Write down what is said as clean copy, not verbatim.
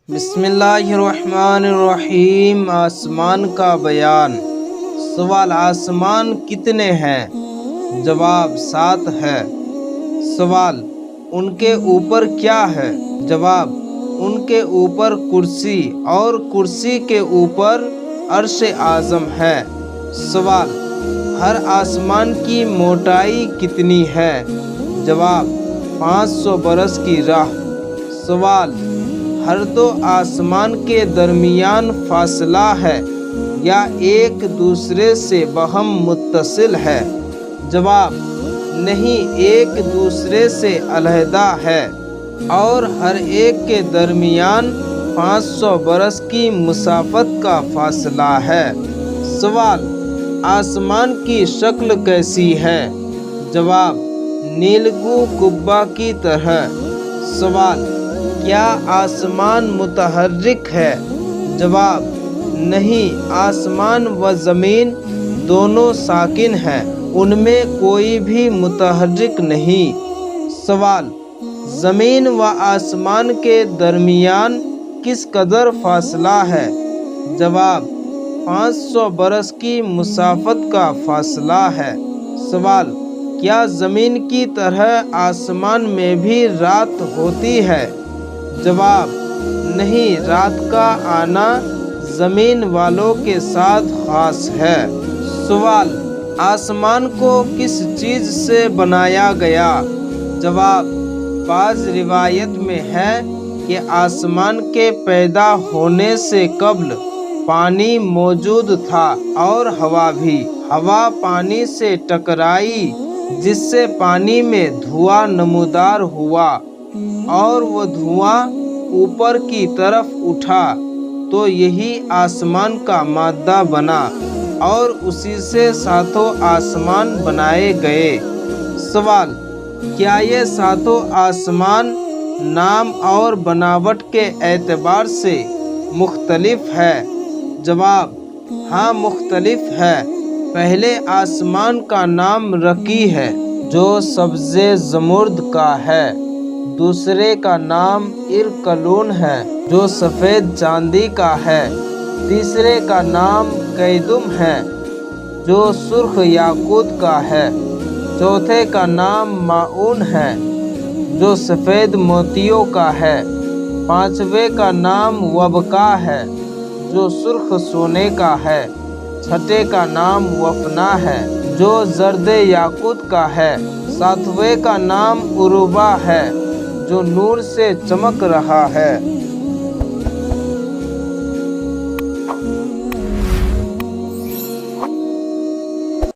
بسم اللہ الرحمن الرحیم۔ آسمان کا بیان۔ سوال: آسمان کتنے ہیں؟ جواب: 7 ہے۔ سوال: ان کے اوپر کیا ہے؟ جواب: ان کے اوپر کرسی اور کرسی کے اوپر عرش اعظم ہے۔ سوال: ہر آسمان کی موٹائی کتنی ہے؟ جواب: 500 برس کی راہ۔ سوال: ہر دو آسمان کے درمیان فاصلہ ہے یا ایک دوسرے سے باہم متصل ہے؟ جواب: نہیں، ایک دوسرے سے علیحدہ ہے اور ہر ایک کے درمیان 500 برس کی مسافت کا فاصلہ ہے۔ سوال: آسمان کی شکل کیسی ہے؟ جواب: نیلگوں قبہ کی طرح۔ سوال: کیا آسمان متحرک ہے؟ جواب: نہیں، آسمان و زمین دونوں ساکن ہیں، ان میں کوئی بھی متحرک نہیں۔ سوال: زمین و آسمان کے درمیان کس قدر فاصلہ ہے؟ جواب: 500 برس کی مسافت کا فاصلہ ہے۔ سوال: کیا زمین کی طرح آسمان میں بھی رات ہوتی ہے؟ جواب: نہیں، رات کا آنا زمین والوں کے ساتھ خاص ہے۔ سوال: آسمان کو کس چیز سے بنایا گیا؟ جواب: بعض روایت میں ہے کہ آسمان کے پیدا ہونے سے قبل پانی موجود تھا اور ہوا بھی۔ ہوا پانی سے ٹکرائی جس سے پانی میں دھواں نمودار ہوا اور وہ دھواں اوپر کی طرف اٹھا تو یہی آسمان کا مادہ بنا اور اسی سے ساتوں آسمان بنائے گئے۔ سوال: کیا یہ ساتوں آسمان نام اور بناوٹ کے اعتبار سے مختلف ہے؟ جواب: ہاں، مختلف ہے۔ پہلے آسمان کا نام رقی ہے جو سبز زمرد کا ہے۔ دوسرے کا نام ارکلون ہے جو سفید چاندی کا ہے۔ تیسرے کا نام کیدم ہے جو سرخ یاقوت کا ہے۔ چوتھے کا نام ماعون ہے جو سفید موتیوں کا ہے۔ پانچویں کا نام وبقا ہے جو سرخ سونے کا ہے۔ چھٹے کا نام وفنا ہے جو زرد یاقوت کا ہے۔ ساتویں کا نام عروبہ ہے جو نور سے چمک رہا ہے۔